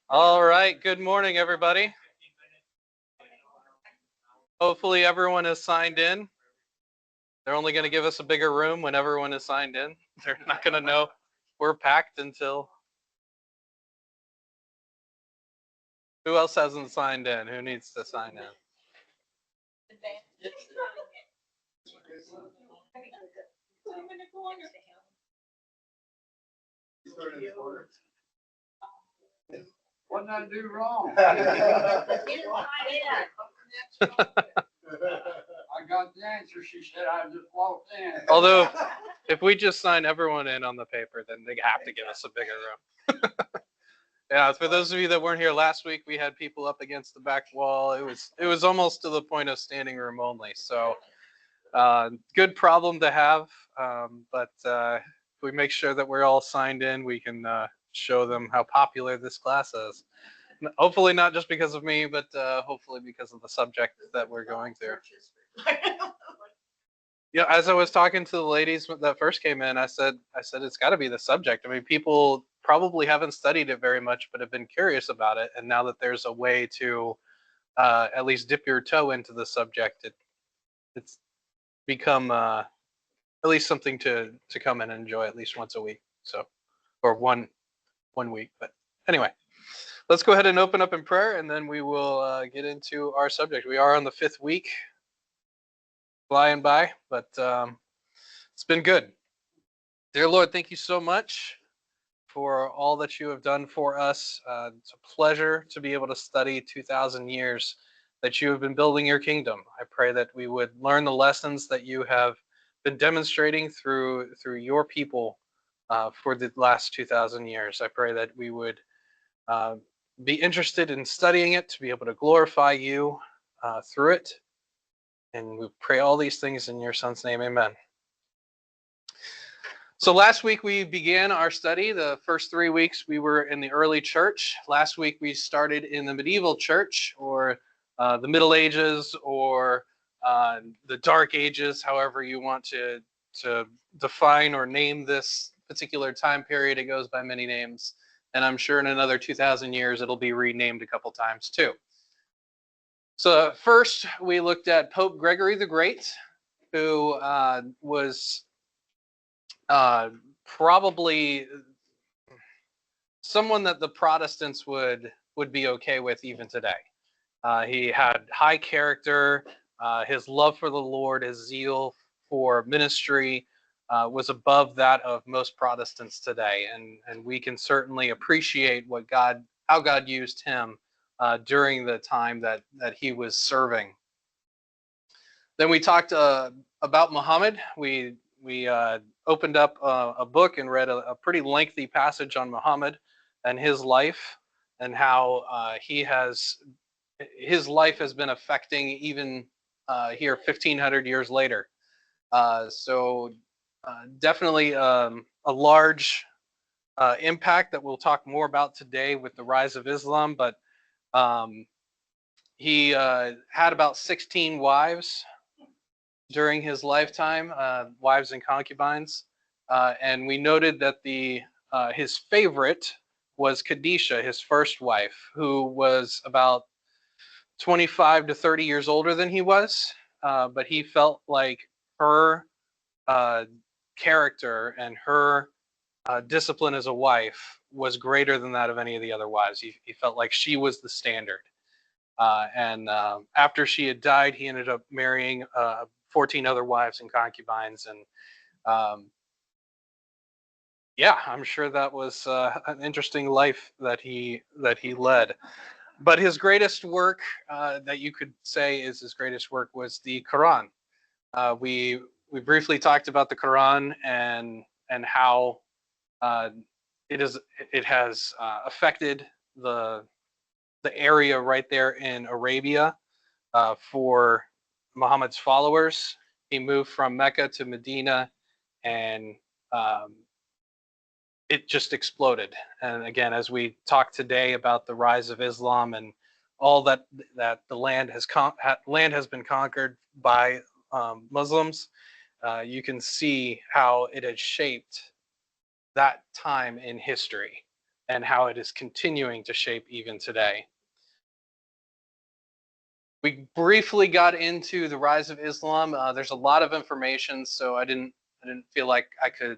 All right, good morning, everybody. Hopefully everyone is signed in. They're only going to give us a bigger room when everyone is signed in. They're not going to know we're packed until... Who else hasn't signed in? Who needs to sign in? What did I do wrong? I got the answer. She said I just walked in. Although, if we just sign everyone in on the paper, then they have to give us a bigger room. Yeah, for those of you that weren't here last week, we had people up against the back wall. It was almost to the point of standing room only. So, good problem to have. But if we make sure that we're all signed in, we can show them how popular this class is. Hopefully not just because of me, but hopefully because of the subject that we're going through. Yeah, as I was talking to the ladies that first came in, I said it's got to be the subject. I mean, people probably haven't studied it very much, but have been curious about it. And now that there's a way to at least dip your toe into the subject, it's become at least something to come and enjoy at least once a week. So, or one week. But anyway, let's go ahead and open up in prayer, and then we will get into our subject. We are on the 5th week, flying by, but it's been good. Dear Lord, thank you so much for all that you have done for us. It's a pleasure to be able to study 2,000 years that you have been building your kingdom. I pray that we would learn the lessons that you have been demonstrating through your people for the last 2,000 years. I pray that we would be interested in studying it, to be able to glorify you through it. And we pray all these things in your Son's name, amen. So last week we began our study. The first 3 weeks we were in the early church. Last week we started in the medieval church, or the Middle Ages, or the Dark Ages, however you want to define or name this particular time period. It goes by many names. And I'm sure in another 2,000 years it'll be renamed a couple times too. So first we looked at Pope Gregory the Great, who was probably someone that the Protestants would be okay with even today. He had high character. His love for the Lord, his zeal for ministry was above that of most Protestants today, and we can certainly appreciate how God used him during the time that he was serving. Then we talked about Muhammad. We opened up a book and read a pretty lengthy passage on Muhammad and his life, and how his life has been affecting even here 1,500 years later. So definitely a large impact that we'll talk more about today with the rise of Islam. But he had about 16 wives during his lifetime, wives and concubines. And we noted that his favorite was Khadijah, his first wife, who was about 25 to 30 years older than he was. But he felt like her character and her discipline as a wife was greater than that of any of the other wives. He felt like she was the standard. And after she had died, he ended up marrying 14 other wives and concubines. And yeah, I'm sure that was an interesting life that he led. But his greatest work, that you could say is his greatest work, was the Quran. We briefly talked about the Quran and how it has affected the area right there in Arabia for Muhammad's followers. He moved from Mecca to Medina, and it just exploded. And again, as we talk today about the rise of Islam and all that the land has been conquered by Muslims, you can see how it has shaped that time in history. and how it is continuing to shape even today. We briefly got into the rise of Islam. There's a lot of information, so I didn't feel like I could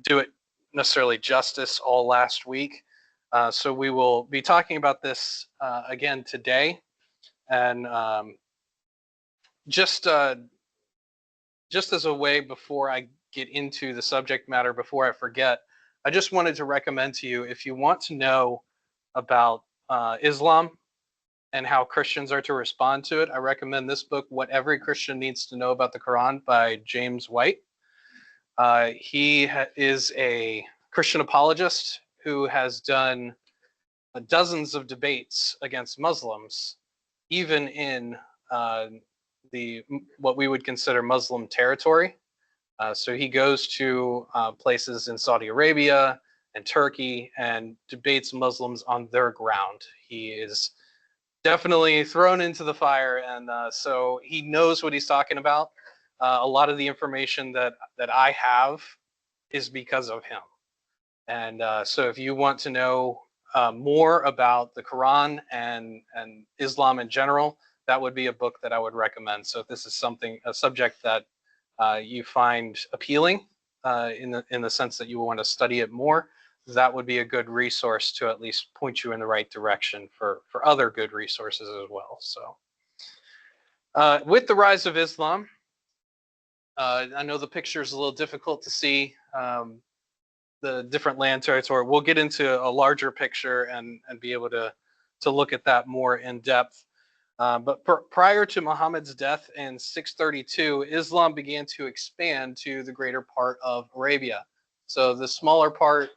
do it necessarily justice all last week. So we will be talking about this again today, and just just as a way before I get into the subject matter, before I forget, I just wanted to recommend to you, if you want to know about Islam and how Christians are to respond to it, I recommend this book, What Every Christian Needs to Know About the Quran by James White. He is a Christian apologist who has done dozens of debates against Muslims, even in the what we would consider Muslim territory. So he goes to places in Saudi Arabia and Turkey and debates Muslims on their ground. He is definitely thrown into the fire, and so he knows what he's talking about. A lot of the information that I have is because of him. And so if you want to know more about the Quran and Islam in general, that would be a book that I would recommend. So if this is a subject that you find appealing in the sense that you want to study it more, that would be a good resource to at least point you in the right direction for other good resources as well. So with the rise of Islam, I know the picture is a little difficult to see. The different land territory. We'll get into a larger picture and be able to look at that more in depth. But prior to Muhammad's death in 632, Islam began to expand to the greater part of Arabia. So the smaller part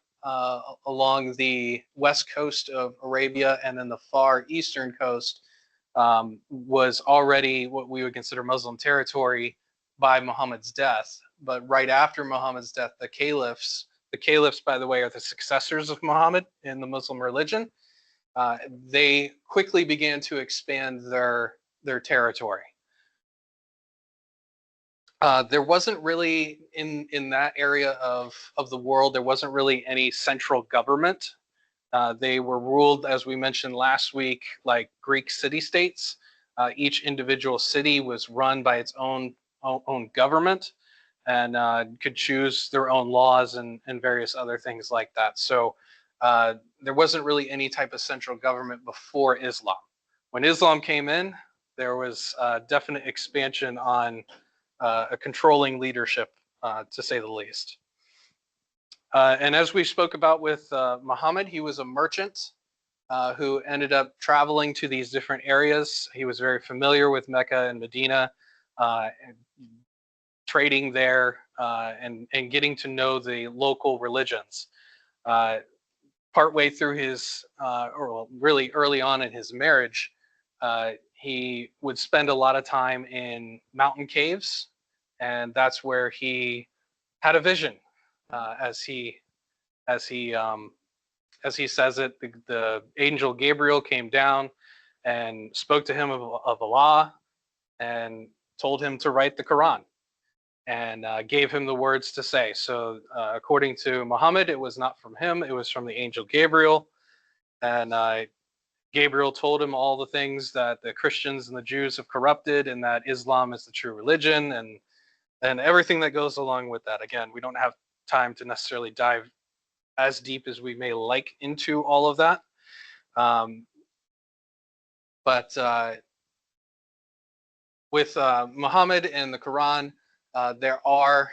along the west coast of Arabia and then the far eastern coast was already what we would consider Muslim territory by Muhammad's death. But right after Muhammad's death, the caliphs, by the way, are the successors of Muhammad in the Muslim religion. They quickly began to expand their territory. There wasn't really in that area of the world. There wasn't really any central government. They were ruled, as we mentioned last week, like Greek city-states. Each individual city was run by its own government, and could choose their own laws and various other things like that. So there wasn't really any type of central government before Islam. When Islam came in, there was definite expansion on a controlling leadership, to say the least. And as we spoke about with Muhammad, he was a merchant who ended up traveling to these different areas. He was very familiar with Mecca and Medina, trading there and getting to know the local religions. Partway through his, or really early on in his marriage, he would spend a lot of time in mountain caves, and that's where he had a vision. As he says it, the angel Gabriel came down and spoke to him of Allah and told him to write the Quran, and gave him the words to say. So according to Muhammad, it was not from him, it was from the angel Gabriel. And Gabriel told him all the things that the Christians and the Jews have corrupted, and that Islam is the true religion, and everything that goes along with that. Again, we don't have time to necessarily dive as deep as we may like into all of that. But with Muhammad and the Quran, there are,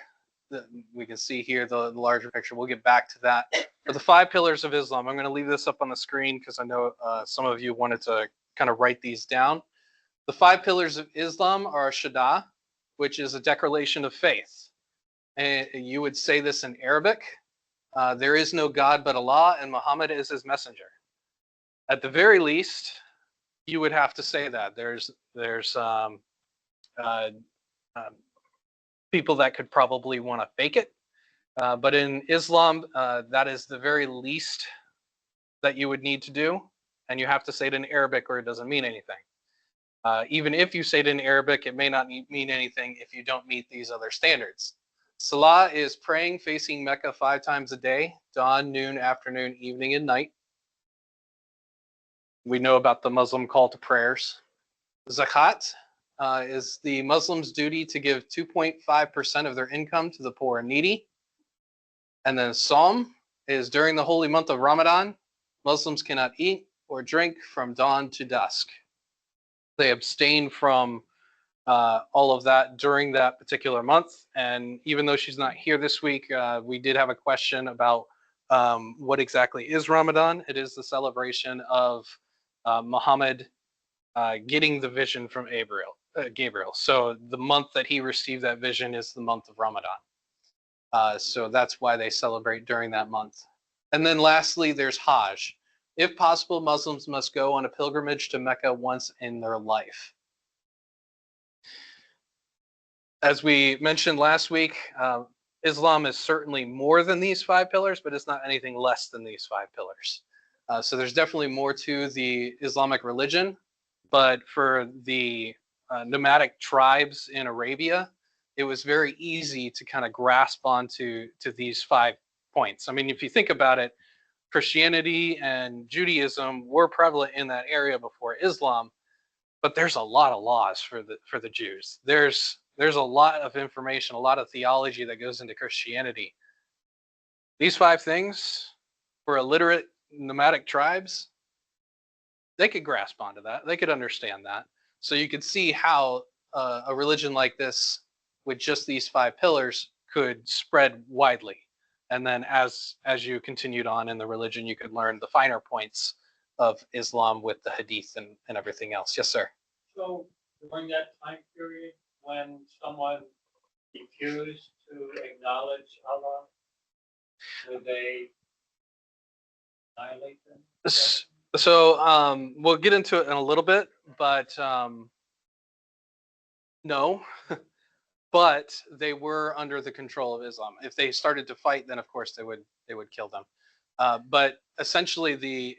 we can see here the larger picture. We'll get back to that. For the 5 pillars of Islam, I'm going to leave this up on the screen because I know some of you wanted to kind of write these down. The 5 pillars of Islam are Shahada, which is a declaration of faith. And you would say this in Arabic. There is no God but Allah, and Muhammad is his messenger. At the very least, you would have to say that. There's people that could probably want to fake it. But in Islam, that is the very least that you would need to do. And you have to say it in Arabic or it doesn't mean anything. Even if you say it in Arabic, it may not mean anything if you don't meet these other standards. Salah is praying facing Mecca 5 times a day, dawn, noon, afternoon, evening, and night. We know about the Muslim call to prayers. Zakat is the Muslim's duty to give 2.5% of their income to the poor and needy. And then Psalm is during the holy month of Ramadan, Muslims cannot eat or drink from dawn to dusk. They abstain from all of that during that particular month. And even though she's not here this week, we did have a question about what exactly is Ramadan. It is the celebration of Muhammad getting the vision from Gabriel. So the month that he received that vision is the month of Ramadan. So that's why they celebrate during that month. And then lastly, there's Hajj. If possible, Muslims must go on a pilgrimage to Mecca once in their life. As we mentioned last week, Islam is certainly more than these 5 pillars, but it's not anything less than these 5 pillars. So there's definitely more to the Islamic religion, but for the nomadic tribes in Arabia, it was very easy to kind of grasp onto these 5 points. I mean, if you think about it, Christianity and Judaism were prevalent in that area before Islam, but there's a lot of laws for the Jews. There's a lot of information, a lot of theology that goes into Christianity. These 5 things for illiterate nomadic tribes, they could grasp onto that. They could understand that. So you could see how a religion like this, with just these 5 pillars, could spread widely. And then as you continued on in the religion, you could learn the finer points of Islam with the hadith and everything else. Yes, sir. So during that time period, when someone refused to acknowledge Allah, would they annihilate them? So we'll get into it in a little bit, but no. But they were under the control of Islam. If they started to fight, then of course they would kill them. But essentially, the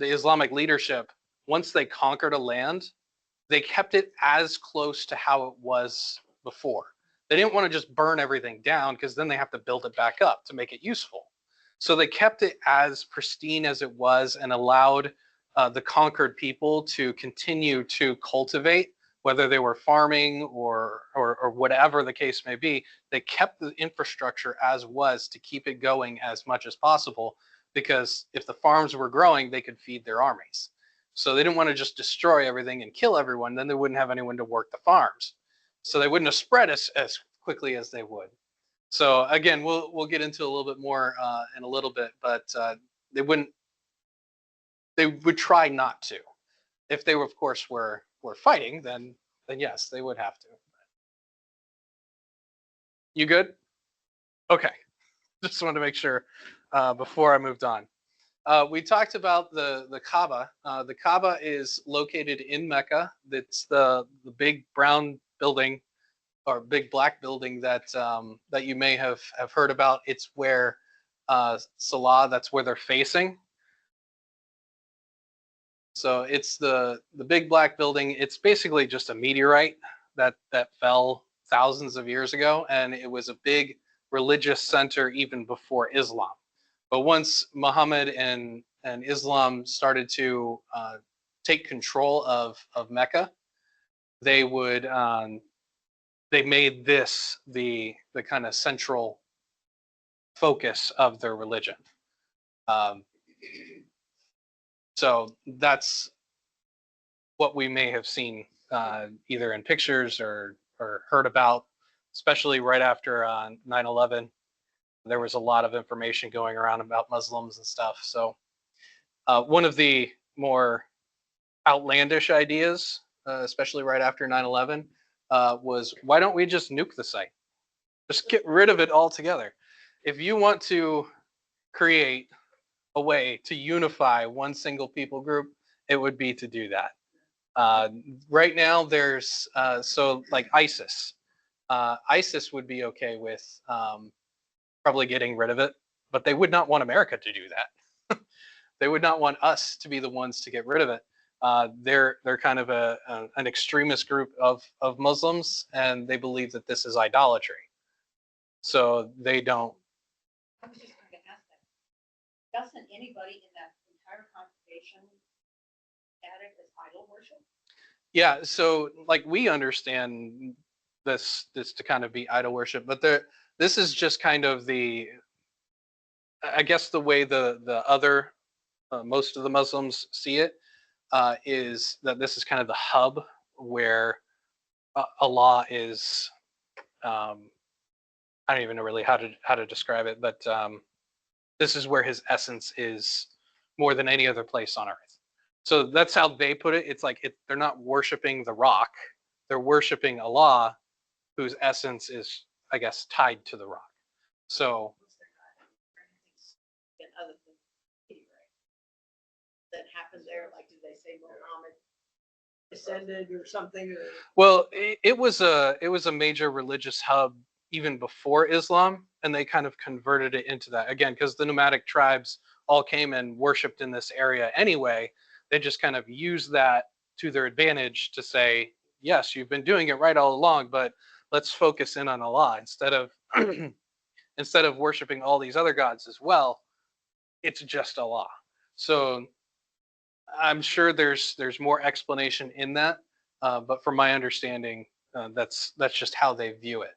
Islamic leadership, once they conquered a land, they kept it as close to how it was before. They didn't want to just burn everything down because then they have to build it back up to make it useful. So they kept it as pristine as it was and allowed the conquered people to continue to cultivate, whether they were farming or whatever the case may be. They kept the infrastructure as was to keep it going as much as possible, because if the farms were growing, they could feed their armies. So they didn't want to just destroy everything and kill everyone. Then they wouldn't have anyone to work the farms. So they wouldn't have spread as quickly as they would. So again, we'll get into a little bit more in a little bit, but they wouldn't. They would try not to. If they were, of course, were fighting, then yes, they would have to. You good? Okay. Just wanted to make sure before I moved on. We talked about the Kaaba. The Kaaba is located in Mecca. It's the big brown building or big black building that that you may have heard about. It's where Salah. That's where they're facing. So it's the big black building. It's basically just a meteorite that fell thousands of years ago, and it was a big religious center even before Islam. But once Muhammad and Islam started to take control of Mecca, they would they made this the kind of central focus of their religion. Um, so that's what we may have seen either in pictures or heard about, especially right after 9/11. There was a lot of information going around about Muslims and stuff. So one of the more outlandish ideas, especially right after 9/11, was why don't we just nuke the site? Just get rid of it altogether. If you want to create a way to unify one single people group, it would be to do that. Right now, there's so like ISIS. ISIS would be okay with probably getting rid of it, but they would not want America to do that. They would not want us to be the ones to get rid of it. They're kind of an extremist group of Muslims, and they believe that this is idolatry. So they don't. I was just going to ask that. Doesn't anybody in that entire congregation add it as idol worship? Yeah, so like we understand this to kind of be idol worship, but this is just kind of the, I guess the way the other most of the Muslims see it is that this is kind of the hub where Allah is. I don't even know really how to describe it, but this is where His essence is more than any other place on earth. So that's how they put it. It's like they're not worshiping the rock; they're worshiping Allah, whose essence is, I guess, tied to the rock. So And other than right? That happened there, like did they say Muhammad descended or something? Or... well, it was a major religious hub even before Islam, and they kind of converted it into that again because the nomadic tribes all came and worshipped in this area anyway. They just kind of used that to their advantage to say, yes, you've been doing it right all along, but let's focus in on Allah instead of instead of worshiping all these other gods as well. It's just Allah. So I'm sure there's more explanation in that, but from my understanding, that's just how they view it.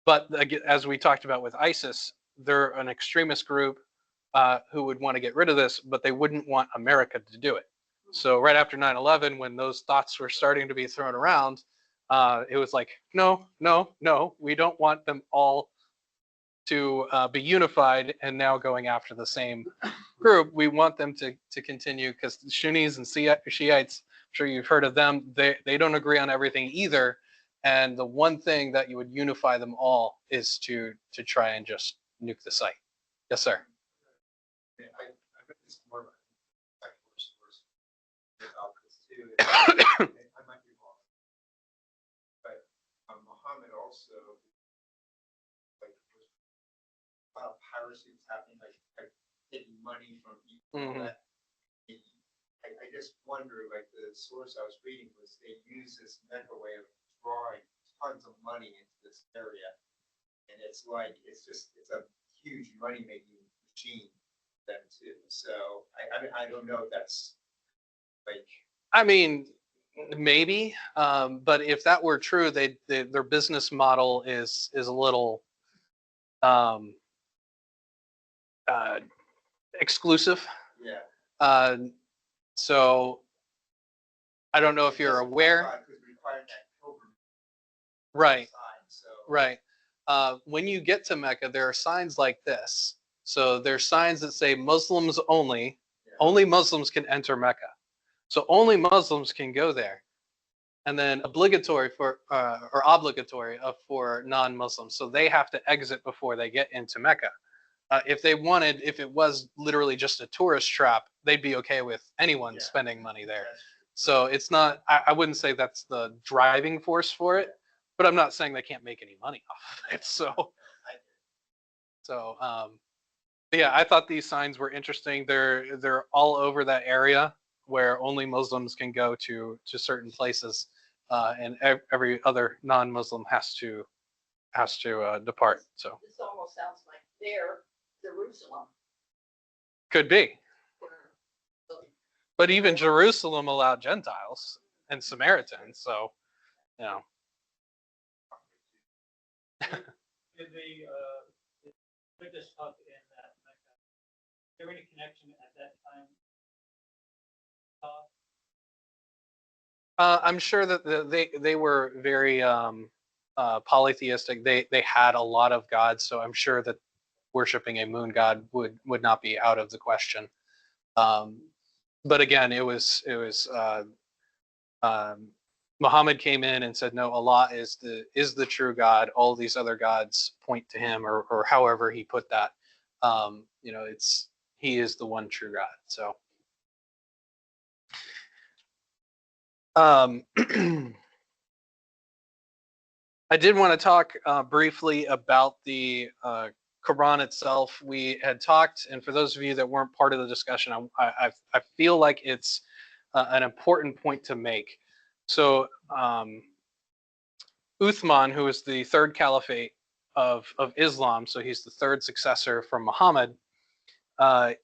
But as we talked about with ISIS, they're an extremist group who would want to get rid of this, but they wouldn't want America to do it. So right after 9/11, when those thoughts were starting to be thrown around, it was like, no, no, no, we don't want them all to be unified and now going after the same group. We want them to continue because the Sunnis and Shiites, I'm sure you've heard of them, they don't agree on everything either. And the one thing that you would unify them all is to try and just nuke the site. Yes, sir. Yeah, I read this more about this too. I might be wrong, but Muhammad also, like, a lot of piracy was happening, like taking money from people. Mhm. That I just wonder, like the source I was reading was they use this mental way of drawing tons of money into this area, and it's like it's a huge money making machine them too. So I don't know if that's like. I mean, maybe, but if that were true, their business model is a little um, uh, exclusive. Yeah. So I don't know if you're aware. Right. Right. When you get to Mecca, there are signs like this. So there's signs that say Muslims only. Yeah. Only Muslims can enter Mecca. So only Muslims can go there. And then obligatory for for non-Muslims. So they have to exit before they get into Mecca. If it was literally just a tourist trap, they'd be okay with anyone spending money there. So it's not, I wouldn't say that's the driving force for it, but I'm not saying they can't make any money off of it. But yeah, I thought these signs were interesting. They're all over that area where only Muslims can go to certain places, and every other non-Muslim has to depart. So This almost sounds like their Jerusalem. could be. But even Jerusalem allowed Gentiles and Samaritans, so you know. Did the religious hub in that Mecca, is there any connection at that time? I'm sure that they were very polytheistic. They had a lot of gods, so I'm sure that worshiping a moon god would not be out of the question. But again, it was Muhammad came in and said, no, Allah is the true God. All these other gods point to him, or however he put that. He is the one true God. So I did want to talk briefly about the Quran itself. We had talked, and for those of you that weren't part of the discussion, I feel like it's an important point to make. So Uthman, who was the third caliphate of Islam, so he's the third successor from Muhammad. Uh,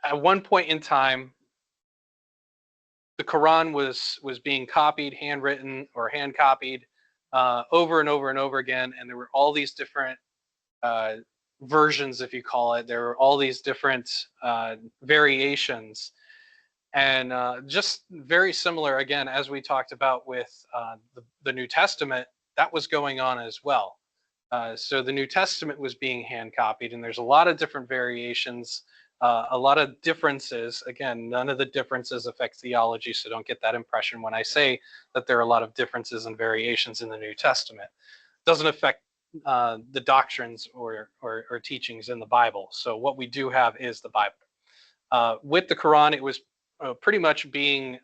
at one point in time, the Quran was being copied, handwritten or hand copied over and over and over again, and there were all these different uh, versions, if you call it. There were all these different variations, and just very similar again as we talked about with the New Testament. That was going on as well. So the New Testament was being hand copied, and there's a lot of different variations, a lot of differences. Again, none of the differences affect theology, so don't get that impression when I say that there are a lot of differences and variations in the New Testament. It doesn't affect the doctrines or teachings in the Bible. So what we do have is the Bible. With the Quran, it was pretty much being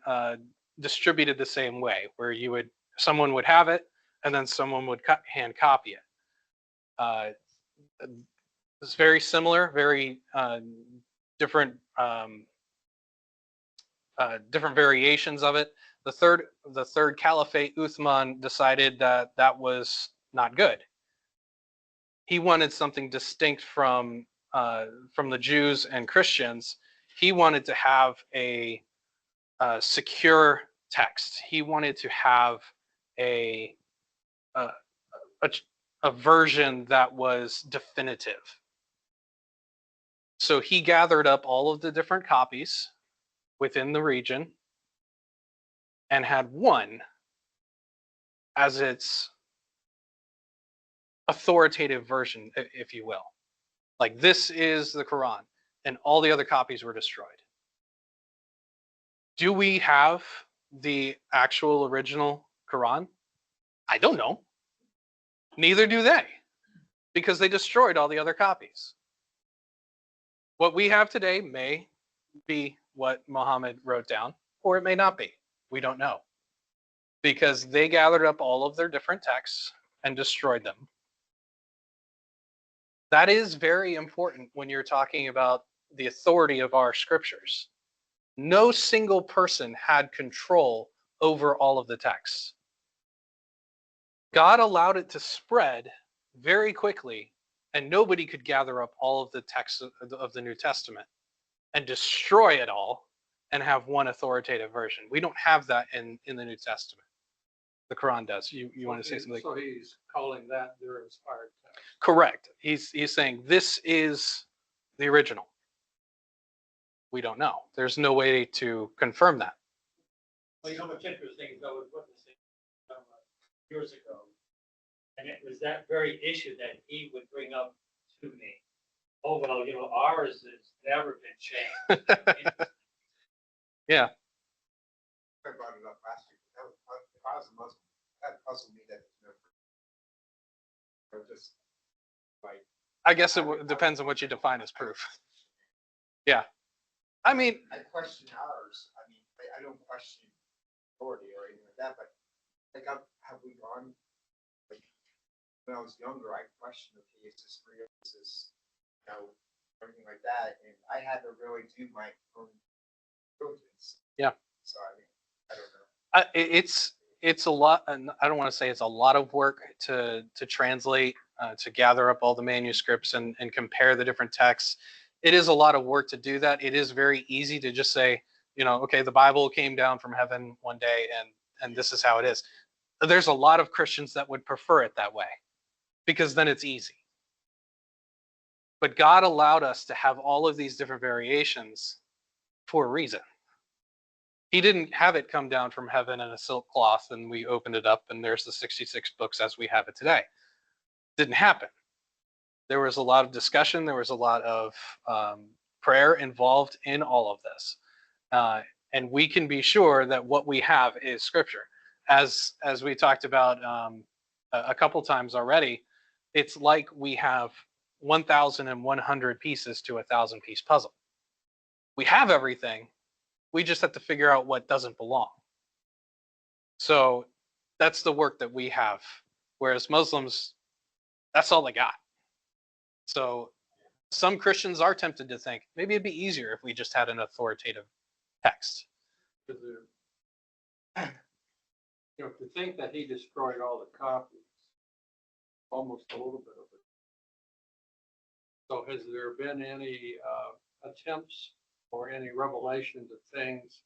distributed the same way, where someone would have it, and then someone would hand copy it. It's very similar, very different different variations of it. The third caliphate, Uthman, decided that that was not good. He wanted something distinct from the Jews and Christians. He wanted to have a secure text. He wanted to have a a, a version that was definitive. So he gathered up all of the different copies within the region and had one as its authoritative version, if you will. Like, this is the Quran, and all the other copies were destroyed. Do we have the actual original Quran? I don't know. Neither do they, because they destroyed all the other copies. What we have today may be what Muhammad wrote down, or it may not be. We don't know, because they gathered up all of their different texts and destroyed them. That is very important when you're talking about the authority of our scriptures. No single person had control over all of the texts. God allowed it to spread very quickly, and nobody could gather up all of the texts of the New Testament and destroy it all and have one authoritative version. We don't have that in the New Testament. The Quran does. You want to say something? So he's calling that their inspired text. Correct. He's saying this is the original. We don't know. There's no way to confirm that. Well, you know what's interesting is I was witnessing years ago, and it was that very issue that he would bring up to me. Oh, well, you know, ours has never been changed. Yeah. I brought it up last week. That was, if I was a Muslim, that puzzled me that it's never. Or just like. I guess it depends on what you define as proof. Yeah. I mean, I question ours. I mean, I don't question authority or anything like that, but like, have we gone? Like, when I was younger, I questioned, okay, is this real? Is this, you know, everything like that? And I had to really do my own diligence. Yeah. So I mean, I don't know. it's a lot, and I don't want to say it's a lot of work to translate, to gather up all the manuscripts and compare the different texts. It is a lot of work to do that. It is very easy to just say, you know, okay, the Bible came down from heaven one day, and this is how it is. There's a lot of Christians that would prefer it that way, because then it's easy. But God allowed us to have all of these different variations for a reason. He didn't have it come down from heaven in a silk cloth and we opened it up and there's the 66 books as we have it today. Didn't happen. There was a lot of discussion. There was a lot of prayer involved in all of this. And we can be sure that what we have is scripture. As we talked about a couple times already, it's like we have 1,100 pieces to a 1,000-piece puzzle. We have everything. We just have to figure out what doesn't belong. So that's the work that we have. Whereas Muslims, that's all they got. So some Christians are tempted to think maybe it'd be easier if we just had an authoritative text. You know, to think that he destroyed all the copies, almost a little bit of it. So has there been any attempts or any revelations of things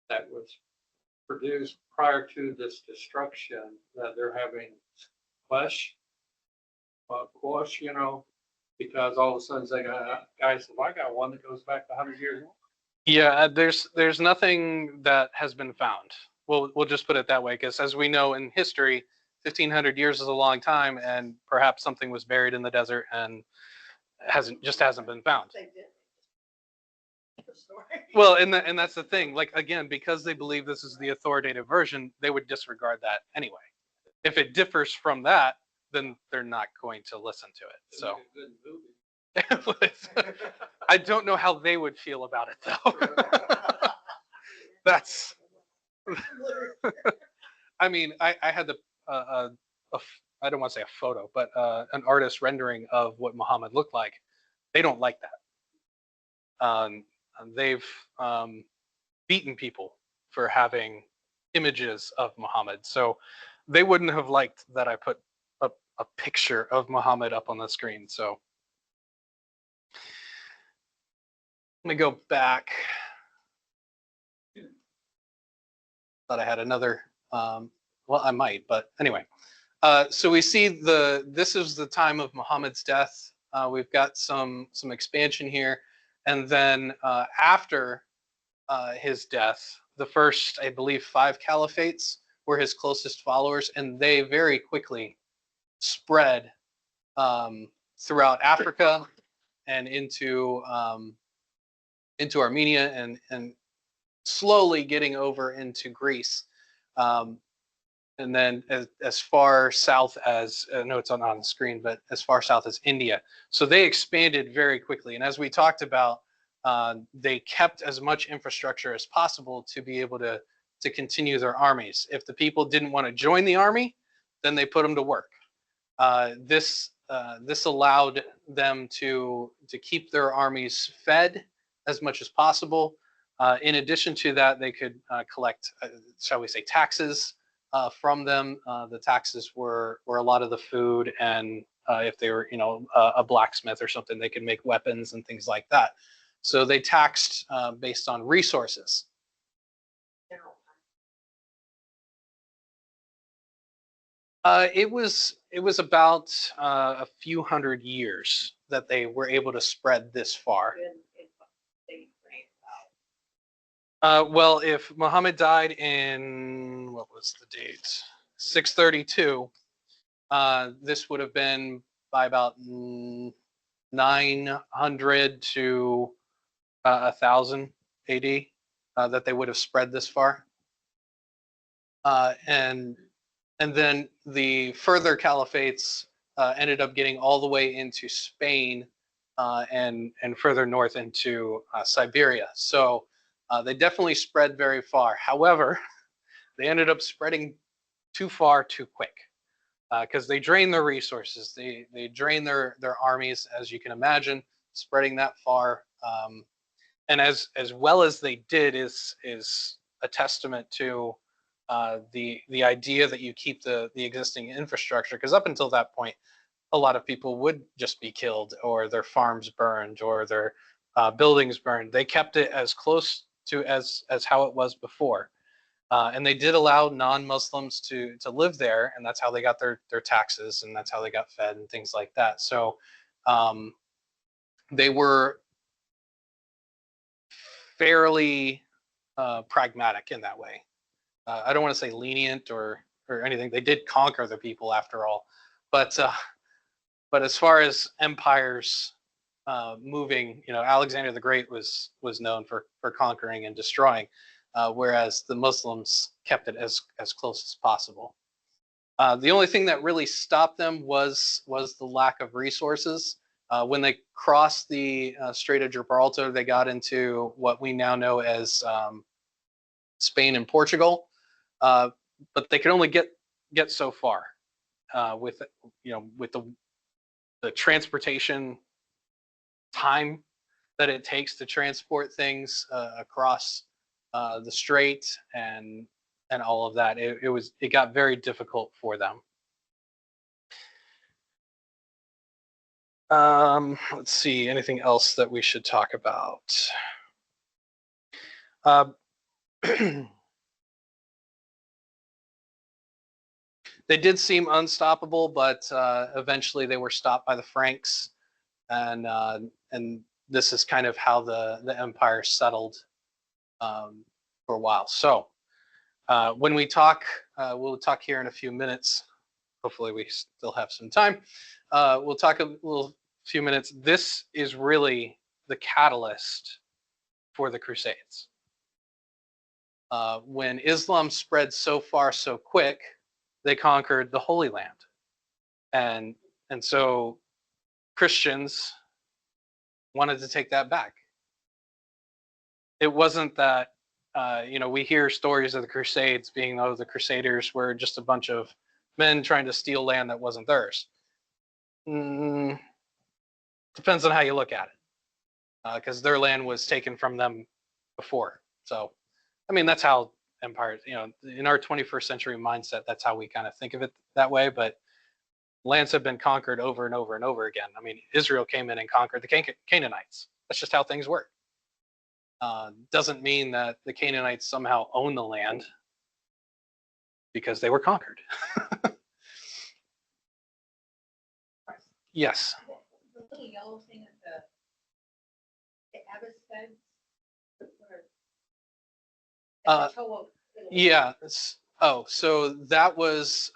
that was produced prior to this destruction that they're having quash, you know, because all of a sudden they got guys, well, I got one that goes back 100 years. Yeah, there's nothing that has been found. We'll just put it that way, because as we know in history, 1,500 years is a long time, and perhaps something was buried in the desert and hasn't been found. They did. Story. Well, and that's the thing. Like, again, because they believe this is the authoritative version, they would disregard that anyway. If it differs from that, then they're not going to listen to it. So I don't know how they would feel about it though. That's. I mean, I had I don't want to say a photo, but an artist rendering of what Muhammad looked like. They don't like that. They've beaten people for having images of Muhammad, so they wouldn't have liked that I put a picture of Muhammad up on the screen. So let me go back. Thought I had another. Well, I might, but anyway. So we see this is the time of Muhammad's death. We've got some expansion here, and then after his death, the first, I believe, 5 caliphates were his closest followers, and they very quickly spread throughout Africa and into Armenia and slowly getting over into Greece. And then as far south as, no, it's not on the screen, but as far south as India. So they expanded very quickly. And as we talked about, they kept as much infrastructure as possible to be able to continue their armies. If the people didn't want to join the army, then they put them to work. This allowed them to keep their armies fed as much as possible. In addition to that, they could collect, shall we say, taxes from them. The taxes were a lot of the food, and if they were, a blacksmith or something, they could make weapons and things like that. So they taxed based on resources. It was about a few hundred years that they were able to spread this far. Well, if Muhammad died in, what was the date? 632, this would have been by about 900 to 1000 AD that they would have spread this far. And then the further caliphates ended up getting all the way into Spain and further north into Siberia. So they definitely spread very far. However, they ended up spreading too far too quick because they drained their resources. They drained their armies, as you can imagine, spreading that far. And as well as they did is a testament to the idea that you keep the existing infrastructure, because up until that point, a lot of people would just be killed or their farms burned or their buildings burned. They kept it as close to as how it was before. And they did allow non-Muslims to live there, and that's how they got their taxes, and that's how they got fed and things like that. So they were fairly pragmatic in that way. I don't want to say lenient or anything. They did conquer the people after all, but as far as empires moving, Alexander the Great was known for conquering and destroying, whereas the Muslims kept it as close as possible. The only thing that really stopped them was the lack of resources. When they crossed the Strait of Gibraltar, they got into what we now know as Spain and Portugal, but they could only get so far with the transportation time that it takes to transport things across the strait and all of that. It got very difficult for them. Let's see, anything else that we should talk about? Uh, they did seem unstoppable, but eventually they were stopped by the Franks, and this is kind of how the empire settled for a while. So when we talk, we'll talk here in a few minutes. Hopefully, we still have some time. We'll talk a little few minutes. This is really the catalyst for the Crusades. When Islam spread so far so quick, they conquered the Holy Land, and so Christians wanted to take that back. It wasn't that we hear stories of the Crusades being, oh, the Crusaders were just a bunch of men trying to steal land that wasn't theirs. Depends on how you look at it, because their land was taken from them before. So, I mean, that's how empires, in our 21st century mindset, that's how we kind of think of it that way. But lands have been conquered over and over and over again. I mean, Israel came in and conquered the Canaanites. That's just how things work. Doesn't mean that the Canaanites somehow own the land, because they were conquered. Yes. The little yellow thing at the abbot's bed. Yeah. So that was,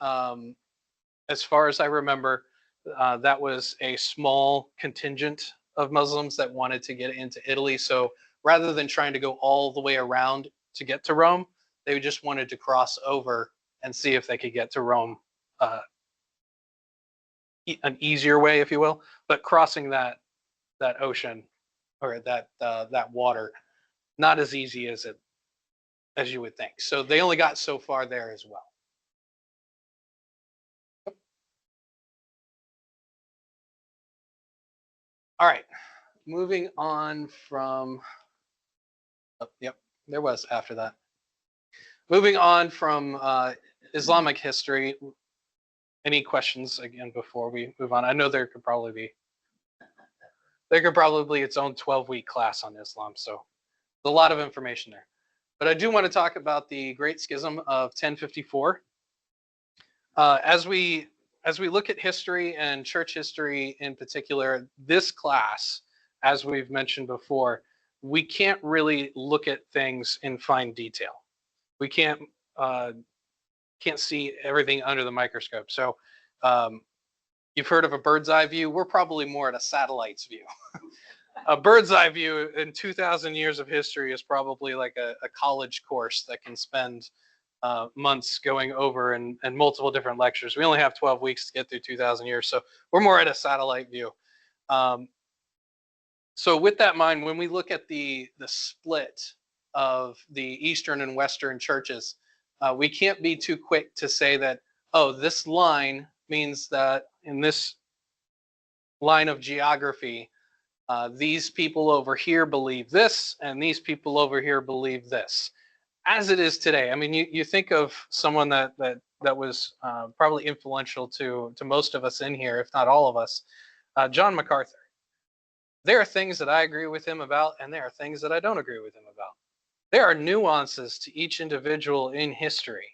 as far as I remember, that was a small contingent of Muslims that wanted to get into Italy. So rather than trying to go all the way around to get to Rome, they just wanted to cross over and see if they could get to Rome an easier way, if you will. But crossing that ocean, or that water, not as easy as you would think. So they only got so far there as well. All right, moving on from, yep, there was after that. Moving on from Islamic history. Any questions again before we move on? I know there could probably be its own 12-week class on Islam, so there's a lot of information there. But I do want to talk about the Great Schism of 1054. As we look at history and church history in particular, this class, as we've mentioned before, we can't really look at things in fine detail. We can't see everything under the microscope. So you've heard of a bird's eye view. We're probably more at a satellite's view. A bird's eye view in 2,000 years of history is probably like a college course that can spend months going over and multiple different lectures. We only have 12 weeks to get through 2,000 years, so we're more at a satellite view. So with that in mind, when we look at the split of the Eastern and Western churches, we can't be too quick to say that, oh, this line means that in this line of geography, these people over here believe this, and these people over here believe this. As it is today, I mean, you think of someone that was probably influential to most of us in here, if not all of us, John MacArthur. There are things that I agree with him about, and there are things that I don't agree with him about. There are nuances to each individual in history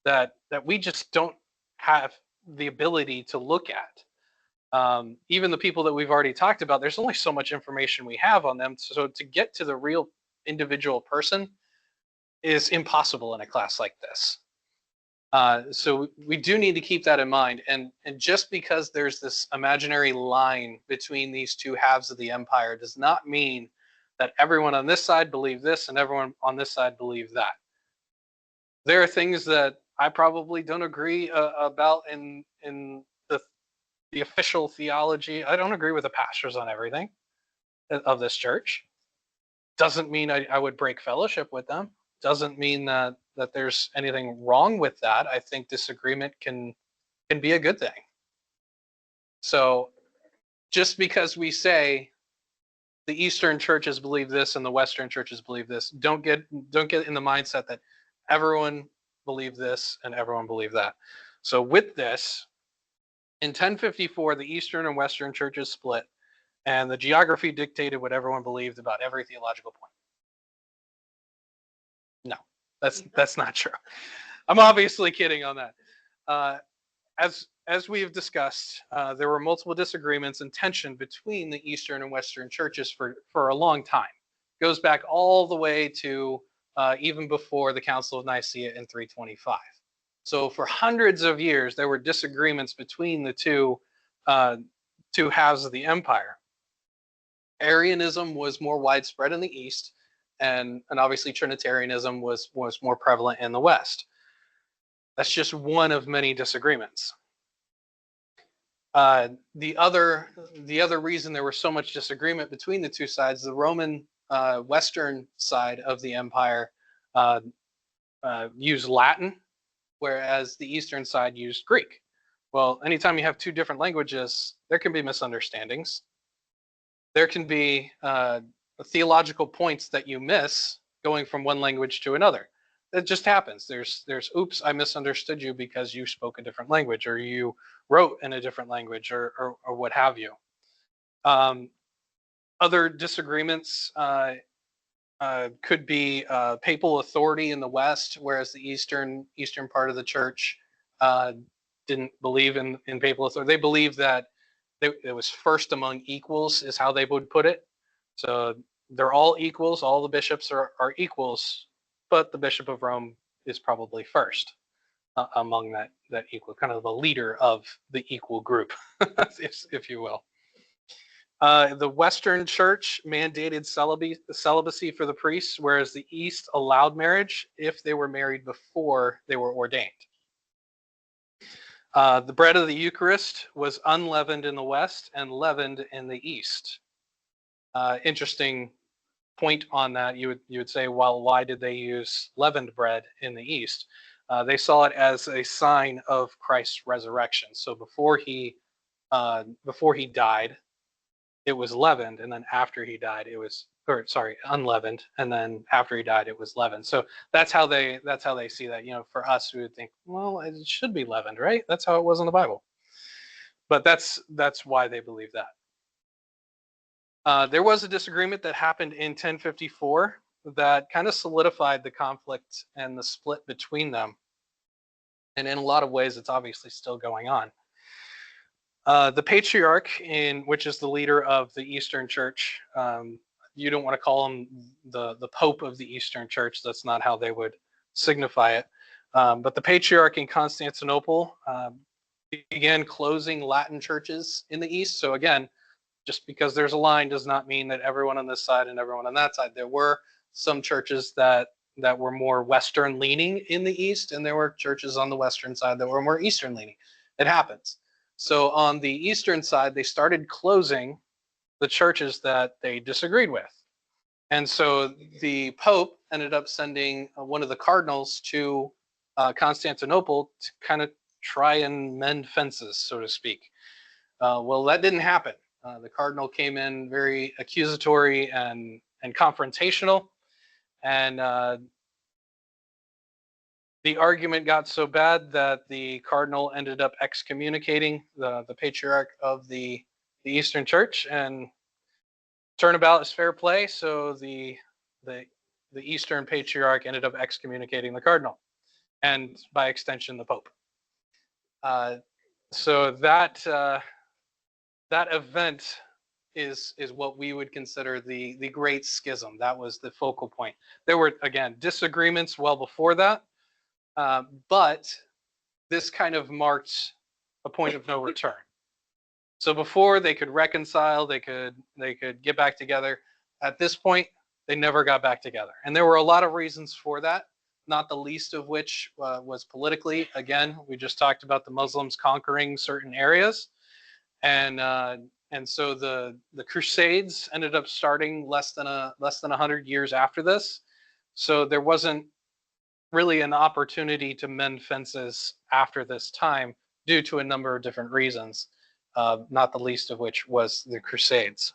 that we just don't have the ability to look at. Even the people that we've already talked about, there's only so much information we have on them. So to get to the real individual person is impossible in a class like this. So we do need to keep that in mind. And just because there's this imaginary line between these two halves of the empire does not mean that everyone on this side believed this and everyone on this side believed that. There are things that I probably don't agree about in the official theology. I don't agree with the pastors on everything of this church. Doesn't mean I would break fellowship with them. Doesn't mean that there's anything wrong with that. I think disagreement can be a good thing. So just because we say the Eastern churches believe this and the Western churches believe this, don't get in the mindset that everyone believed this and everyone believed that. So with this, In 1054, the Eastern and Western churches split, and the geography dictated what everyone believed about every theological point. No, that's not true. I'm obviously kidding on that. Uh, as we've discussed, there were multiple disagreements and tension between the Eastern and Western churches for a long time. It goes back all the way to even before the Council of Nicaea in 325. So for hundreds of years, there were disagreements between the two halves of the empire. Arianism was more widespread in the East, and obviously Trinitarianism was more prevalent in the West. That's just one of many disagreements. The other reason there was so much disagreement between the two sides, the Roman Western side of the empire uh, used Latin, whereas the Eastern side used Greek. Well, anytime you have two different languages, there can be misunderstandings. There can be theological points that you miss going from one language to another. It just happens. There's oops, I misunderstood you because you spoke a different language, or you wrote in a different language, or what have you. Other disagreements could be papal authority in the West, whereas the eastern part of the church didn't believe in papal authority. They believed that it was first among equals, is how they would put it. So they're all equals. All the bishops are equals, but the Bishop of Rome is probably first among that equal, kind of the leader of the equal group, if you will. The Western Church mandated celibacy for the priests, whereas the East allowed marriage if they were married before they were ordained. The bread of the Eucharist was unleavened in the West and leavened in the East. Interesting point on that. You would say, well, why did they use leavened bread in the East? They saw it as a sign of Christ's resurrection. So before he died, it was leavened, and then after he died, it was, or sorry, unleavened, and then after he died, it was leavened. So that's how they see that. You know, for us, we would think, well, it should be leavened, right? That's how it was in the Bible. But that's why they believe that. There was a disagreement that happened in 1054 that kind of solidified the conflict and the split between them. And in a lot of ways, it's obviously still going on. The patriarch, which is the leader of the Eastern Church, you don't want to call him the Pope of the Eastern Church. That's not how they would signify it. But the patriarch in Constantinople began closing Latin churches in the East. So again, just because there's a line does not mean that everyone on this side and everyone on that side. There were some churches that were more Western leaning in the East, and there were churches on the Western side that were more Eastern leaning. It happens. So on the Eastern side, they started closing the churches that they disagreed with. And so the Pope ended up sending one of the cardinals to Constantinople to kind of try and mend fences, so to speak. Well, that didn't happen. The cardinal came in very accusatory and confrontational, and the argument got so bad that the cardinal ended up excommunicating the patriarch of the Eastern Church, and turnabout is fair play. So the Eastern Patriarch ended up excommunicating the cardinal, and by extension, the Pope. So that event is what we would consider the Great Schism. That was the focal point. There were, again, disagreements well before that, but this kind of marked a point of no return. So before they could reconcile, they could get back together. At this point, they never got back together, and there were a lot of reasons for that. Not the least of which was politically. Again, we just talked about the Muslims conquering certain areas, and so the Crusades ended up starting less than 100 years after this. So there wasn't really an opportunity to mend fences after this time due to a number of different reasons, not the least of which was the Crusades.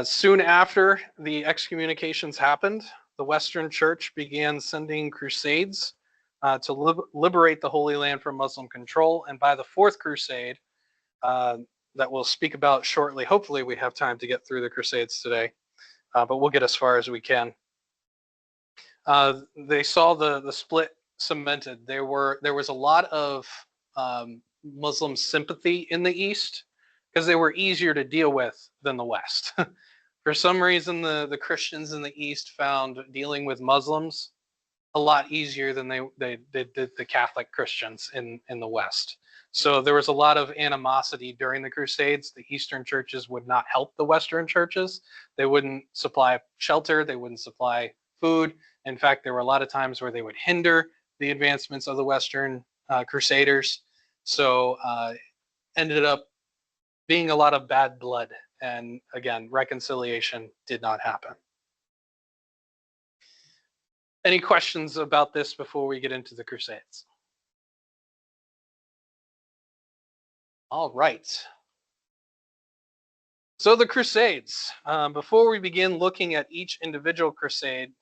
Soon after the excommunications happened, the Western Church began sending crusades to liberate the Holy Land from Muslim control. And by the Fourth Crusade, that we'll speak about shortly, hopefully we have time to get through the Crusades today, but we'll get as far as we can. They saw the split cemented. There was a lot of Muslim sympathy in the East because they were easier to deal with than the West. For some reason, the Christians in the East found dealing with Muslims a lot easier than they did the Catholic Christians in the West. So there was a lot of animosity during the Crusades. The Eastern churches would not help the Western churches. They wouldn't supply shelter. They wouldn't supply food. In fact, there were a lot of times where they would hinder the advancements of the Western Crusaders. So ended up being a lot of bad blood. And again, reconciliation did not happen. Any questions about this before we get into the Crusades? All right. So the Crusades. Before we begin looking at each individual crusade,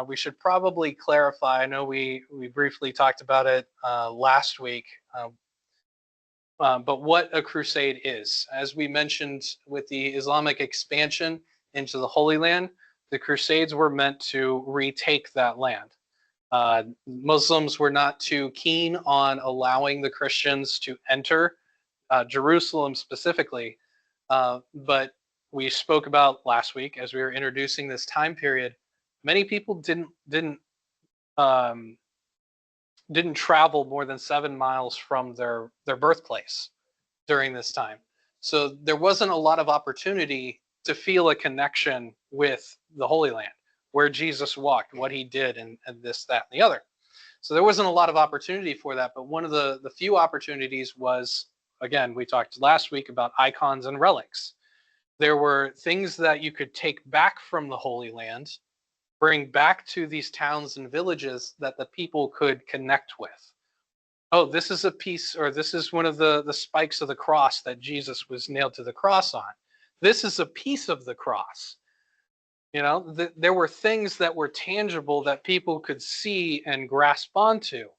we should probably clarify. I know we briefly talked about it last week, but what a crusade is. As we mentioned with the Islamic expansion into the Holy Land, the Crusades were meant to retake that land. Muslims were not too keen on allowing the Christians to enter Jerusalem specifically, but we spoke about last week as we were introducing this time period. Many people didn't travel more than 7 miles from their birthplace during this time, so there wasn't a lot of opportunity to feel a connection with the Holy Land, where Jesus walked, what he did, and this, that, and the other. So there wasn't a lot of opportunity for that, but one of the few opportunities was, again, we talked last week about icons and relics. There were things that you could take back from the Holy Land, bring back to these towns and villages that the people could connect with. Oh, this is a piece, or this is one of the spikes of the cross that Jesus was nailed to the cross on. This is a piece of the cross. You know, there were things that were tangible that people could see and grasp onto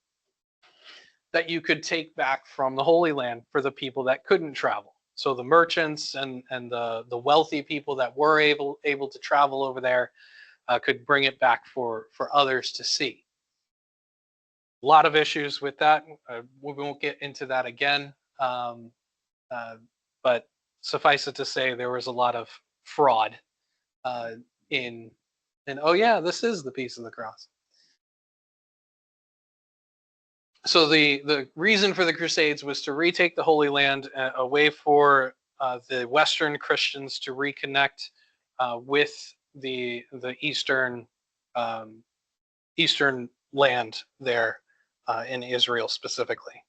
that you could take back from the Holy Land for the people that couldn't travel. So the merchants and the wealthy people that were able to travel over there could bring it back for others to see. A lot of issues with that. We won't get into that again. But suffice it to say, there was a lot of fraud in oh yeah, this is the piece of the cross. So the reason for the Crusades was to retake the Holy Land, a way for the Western Christians to reconnect with the Eastern land there in Israel specifically.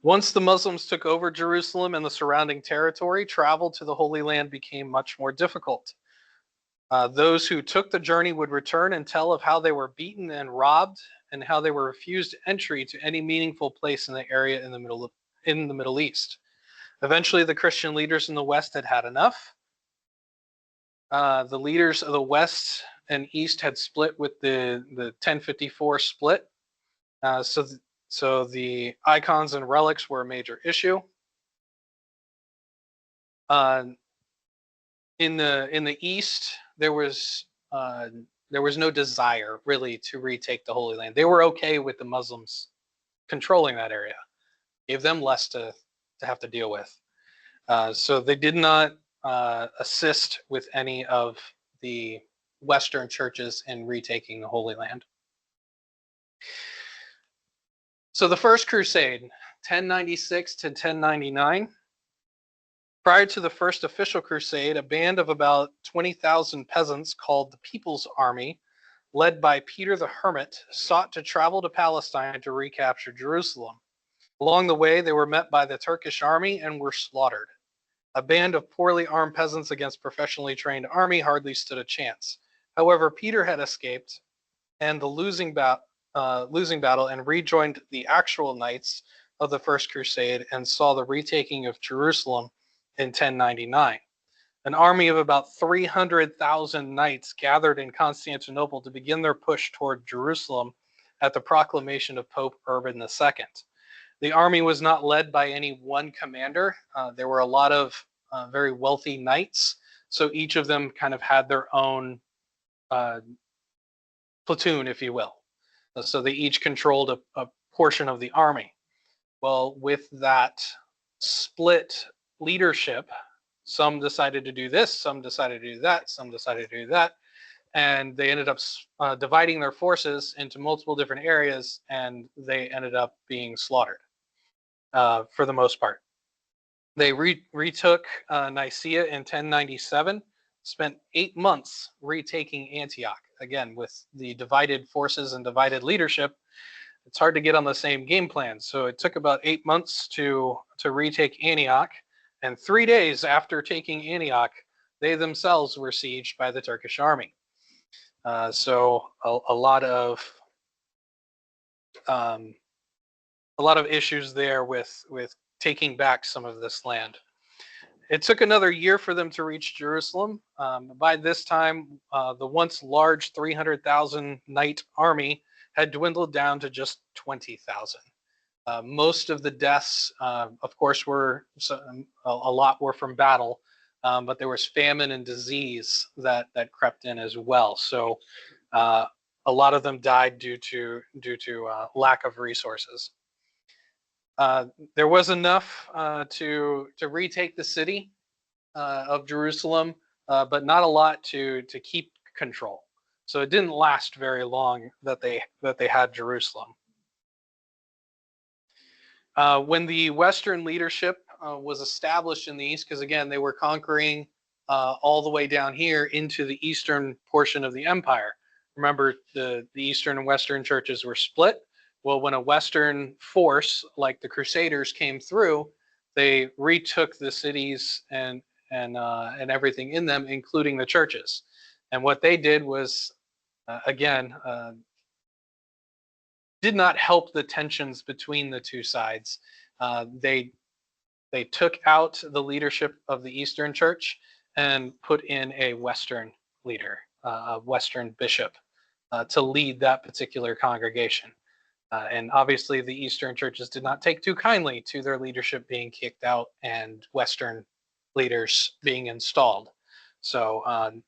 Once the Muslims took over Jerusalem and the surrounding territory, travel to the Holy Land became much more difficult. Those who took the journey would return and tell of how they were beaten and robbed, and how they were refused entry to any meaningful place in the area in the Middle East. Eventually, the Christian leaders in the West had had enough. The leaders of the West and East had split with the 1054 split. So the icons and relics were a major issue. In the East, there was no desire really to retake the Holy Land. They were okay with the Muslims controlling that area, gave them less to have to deal with. So they did not assist with any of the Western churches in retaking the Holy Land. So the First Crusade, 1096 to 1099. Prior to the first official crusade, a band of about 20,000 peasants called the People's Army, led by Peter the Hermit, sought to travel to Palestine to recapture Jerusalem. Along the way, they were met by the Turkish army and were slaughtered. A band of poorly armed peasants against professionally trained army hardly stood a chance. However, Peter had escaped and the losing battle and rejoined the actual knights of the First Crusade and saw the retaking of Jerusalem in 1099. An army of about 300,000 knights gathered in Constantinople to begin their push toward Jerusalem at the proclamation of Pope Urban II. The army was not led by any one commander. There were a lot of very wealthy knights, so each of them kind of had their own platoon, if you will. So they each controlled a portion of the army. Well, with that split leadership, some decided to do this, some decided to do that, some decided to do that, and they ended up dividing their forces into multiple different areas, and they ended up being slaughtered for the most part. They retook Nicaea in 1097, spent 8 months retaking Antioch. Again, with the divided forces and divided leadership, it's hard to get on the same game plan. So it took about 8 months to retake Antioch, and 3 days after taking Antioch, they themselves were sieged by the Turkish army. So a lot of issues there with taking back some of this land. It took another year for them to reach Jerusalem. By this time, the once large 300,000 knight army had dwindled down to just 20,000. Most of the deaths, of course, a lot were from battle, but there was famine and disease that crept in as well. So a lot of them died due to lack of resources. There was enough to retake the city of Jerusalem, but not a lot to keep control. So it didn't last very long that they had Jerusalem. When the Western leadership was established in the east, because again they were conquering all the way down here into the eastern portion of the empire. Remember, the eastern and western churches were split. Well, when a Western force like the Crusaders came through, they retook the cities and everything in them, including the churches. And what they did was, did not help the tensions between the two sides. They took out the leadership of the Eastern Church and put in a Western leader, a Western bishop, to lead that particular congregation. And obviously, the Eastern churches did not take too kindly to their leadership being kicked out and Western leaders being installed. So,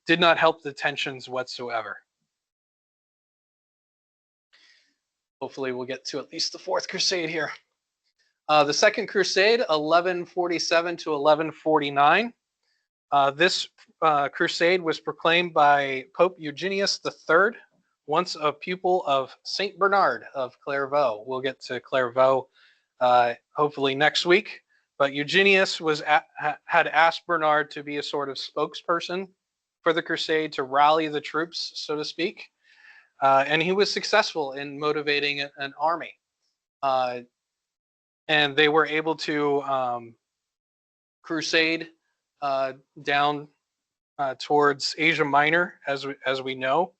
did not help the tensions whatsoever. Hopefully, we'll get to at least the Fourth Crusade here. The Second Crusade, 1147 to 1149. This crusade was proclaimed by Pope Eugenius III, once a pupil of Saint Bernard of Clairvaux. We'll get to Clairvaux hopefully next week. But Eugenius had asked Bernard to be a sort of spokesperson for the crusade, to rally the troops, so to speak. And he was successful in motivating an army. And they were able to crusade down towards Asia Minor, as we know.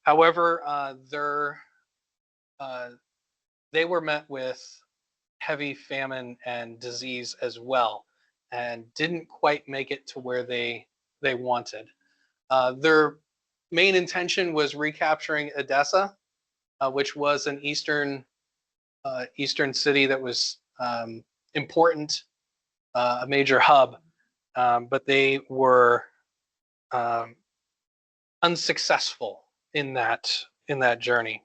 However, they were met with heavy famine and disease as well, and didn't quite make it to where they wanted. Their main intention was recapturing Edessa, which was an eastern city that was important, a major hub, but they were unsuccessful in that journey.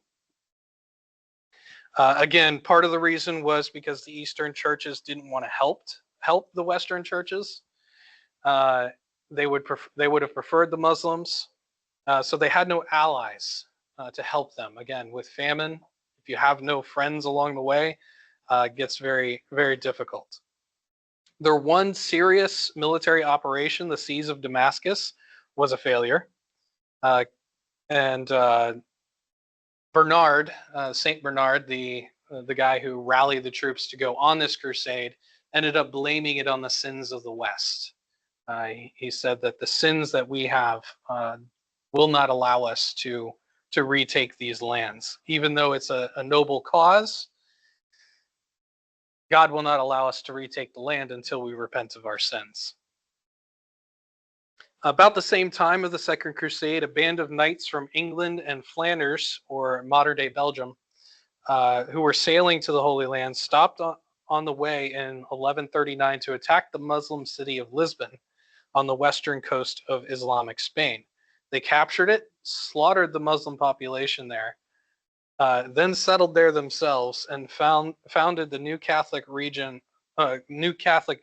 Again, part of the reason was because the Eastern churches didn't want to help the Western churches. They would have preferred the Muslims, so they had no allies to help them. Again, with famine, if you have no friends along the way, it gets very, very difficult. Their one serious military operation, the siege of Damascus, was a failure. And Bernard, Saint Bernard, the guy who rallied the troops to go on this crusade, ended up blaming it on the sins of the West. He said that the sins that we have will not allow us to retake these lands. Even though it's a noble cause, God will not allow us to retake the land until we repent of our sins. About the same time of the Second Crusade, a band of knights from England and Flanders, or modern-day Belgium, who were sailing to the Holy Land, stopped on the way in 1139 to attack the Muslim city of Lisbon on the western coast of Islamic Spain. They captured it, slaughtered the Muslim population there, then settled there themselves and founded the new Catholic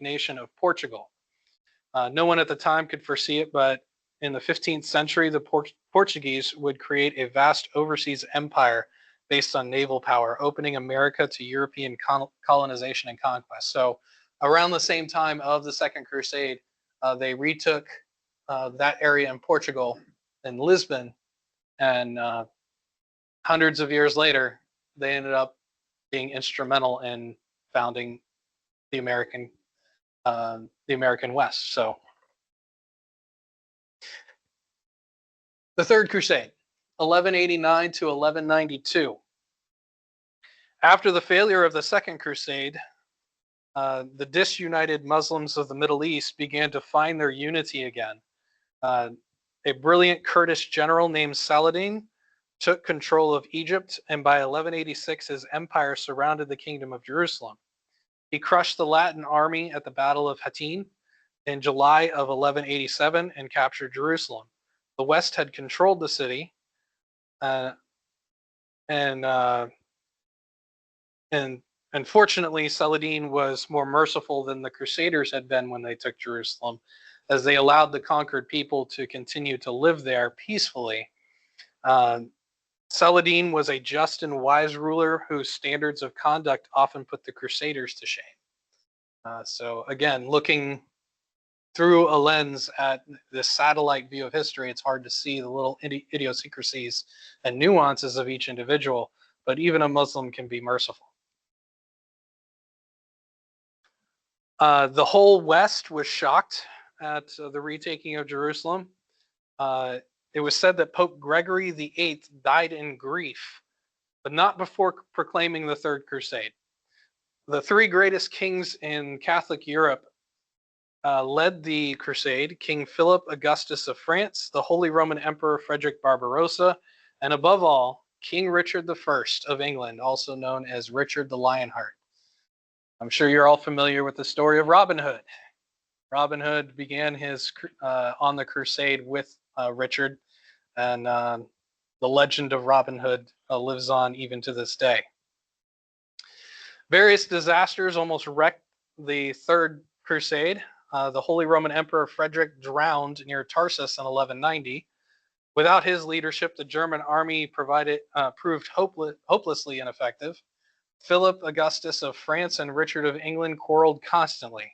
nation of Portugal. No one at the time could foresee it, but in the 15th century, the Portuguese would create a vast overseas empire based on naval power, opening America to European colonization and conquest. So around the same time of the Second Crusade, they retook that area in Portugal, in Lisbon, and hundreds of years later, they ended up being instrumental in founding the American West. So the Third Crusade, 1189 to 1192. After the failure of the Second Crusade, the disunited Muslims of the Middle East began to find their unity again. A brilliant Kurdish general named Saladin took control of Egypt, and by 1186 his empire surrounded the kingdom of Jerusalem. He crushed the Latin army at the Battle of Hattin in July of 1187 and captured Jerusalem. The West had controlled the city, and unfortunately, Saladin was more merciful than the Crusaders had been when they took Jerusalem, as they allowed the conquered people to continue to live there peacefully. Saladin was a just and wise ruler whose standards of conduct often put the Crusaders to shame. So again, looking through a lens at this satellite view of history, it's hard to see the little idiosyncrasies and nuances of each individual, but even a Muslim can be merciful. The whole West was shocked at the retaking of Jerusalem. It was said that Pope Gregory VIII died in grief, but not before proclaiming the Third Crusade. The three greatest kings in Catholic Europe led the crusade: King Philip Augustus of France, the Holy Roman Emperor Frederick Barbarossa, and above all, King Richard I of England, also known as Richard the Lionheart. I'm sure you're all familiar with the story of Robin Hood. Robin Hood began his on the crusade with Richard, and the legend of Robin Hood lives on even to this day. Various disasters almost wrecked the Third Crusade. The Holy Roman Emperor Frederick drowned near Tarsus in 1190. Without his leadership, the German army proved hopelessly ineffective. Philip Augustus of France and Richard of England quarreled constantly.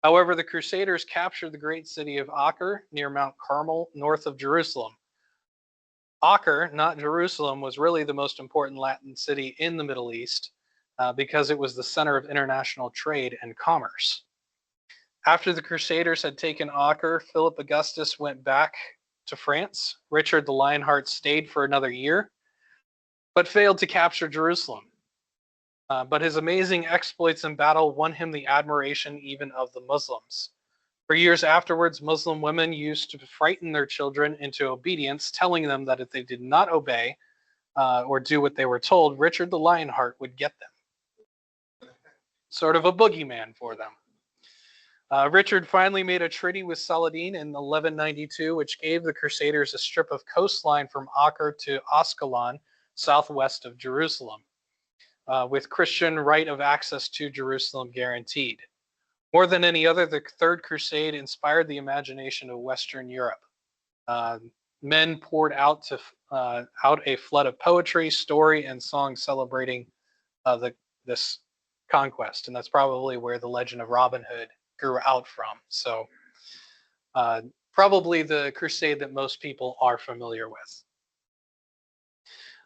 However, the Crusaders captured the great city of Acre near Mount Carmel, north of Jerusalem. Acre, not Jerusalem, was really the most important Latin city in the Middle East because it was the center of international trade and commerce. After the Crusaders had taken Acre, Philip Augustus went back to France. Richard the Lionheart stayed for another year, but failed to capture Jerusalem. But his amazing exploits in battle won him the admiration even of the Muslims. For years afterwards, Muslim women used to frighten their children into obedience, telling them that if they did not obey or do what they were told, Richard the Lionheart would get them. Sort of a boogeyman for them. Richard finally made a treaty with Saladin in 1192, which gave the Crusaders a strip of coastline from Acre to Ascalon, southwest of Jerusalem, with Christian right of access to Jerusalem guaranteed. More than any other, the Third Crusade inspired the imagination of Western Europe. Men poured out a flood of poetry, story, and song celebrating this conquest, and that's probably where the legend of Robin Hood grew out from. So probably the crusade that most people are familiar with.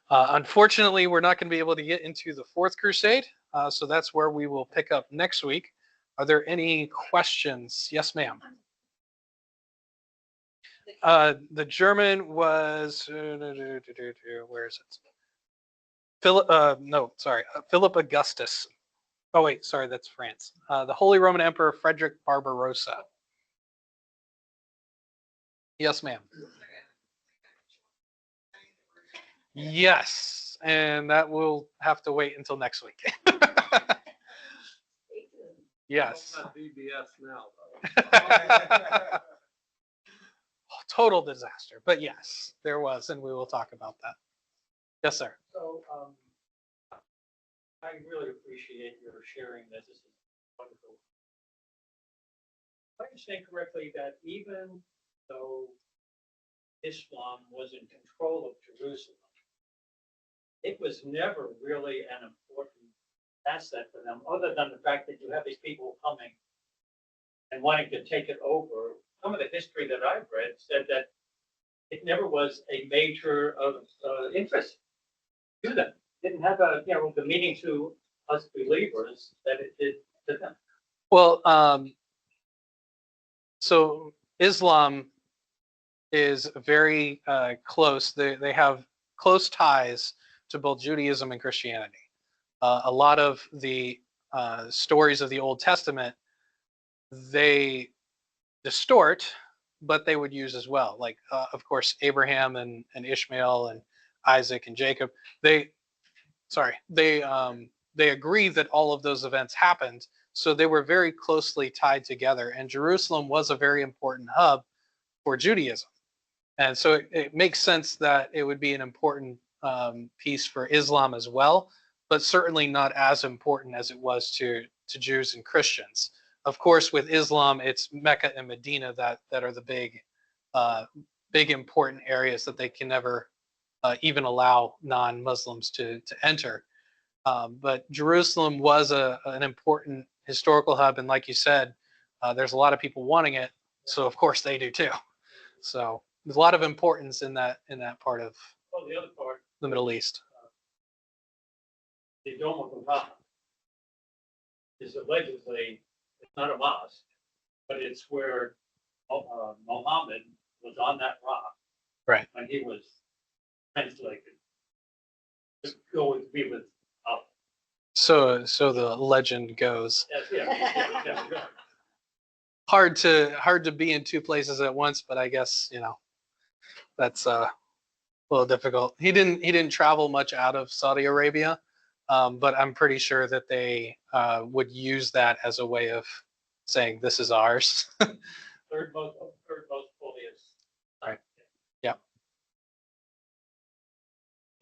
Unfortunately, we're not going to be able to get into the Fourth Crusade, so that's where we will pick up next week. Are there any questions? Yes, ma'am. The German was, where is it? Philip Augustus. Oh wait, sorry, that's France. The Holy Roman Emperor Frederick Barbarossa. Yes, ma'am. Yes. and that will have to wait until next week. Yes. Not BBS now, though. Total disaster. But yes, there was, and we will talk about that. Yes, sir. So, I really appreciate your sharing this. This is wonderful. If I understand correctly, that even though Islam was in control of Jerusalem, it was never really an important asset for them, other than the fact that you have these people coming and wanting to take it over. Some of the history that I've read said that it never was a major interest to them. Didn't have the meaning to us believers that it did to them. Well, so Islam is very close. They have close ties to both Judaism and Christianity. A lot of the stories of the Old Testament, they distort, but they would use as well. Like, of course, Abraham and Ishmael and Isaac and Jacob. They agree that all of those events happened, so they were very closely tied together. And Jerusalem was a very important hub for Judaism, and so it makes sense that it would be an important piece for Islam as well, but certainly not as important as it was to Jews and Christians. Of course, with Islam, it's Mecca and Medina that are the big important areas that they can never even allow non-Muslims to enter. But Jerusalem was an important historical hub, and like you said, there's a lot of people wanting it, so of course they do too. So there's a lot of importance in that part of Well, the other part, the Middle East. the Dome of Muhammad, is allegedly, it's not a mosque, but it's where Muhammad was on that rock. Right. When he was translated to go be with Allah. So the legend goes. Yeah. Hard to be in two places at once, but I guess that's a little difficult. He didn't travel much out of Saudi Arabia, but I'm pretty sure that they would use that as a way of saying this is ours. Third most holiest. Right. Yeah.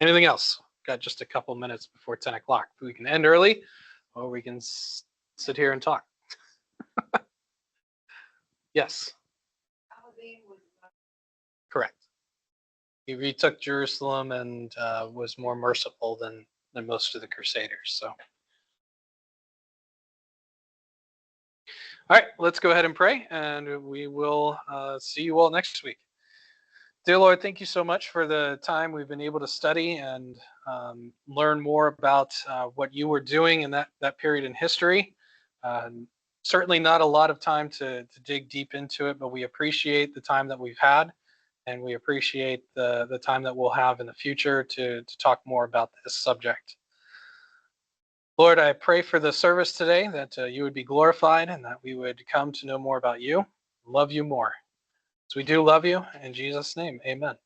Anything else? Got just a couple minutes before 10 o'clock. We can end early, or we can sit here and talk. Yes, correct. He retook Jerusalem and was more merciful than most of the Crusaders. So, all right, let's go ahead and pray, and we will see you all next week. Dear Lord, thank you so much for the time we've been able to study and learn more about what you were doing in that period in history. Certainly not a lot of time to dig deep into it, but we appreciate the time that we've had, and we appreciate the time that we'll have in the future to talk more about this subject. Lord, I pray for the service today that you would be glorified and that we would come to know more about you, love you more. So we do love you. In Jesus' name, amen.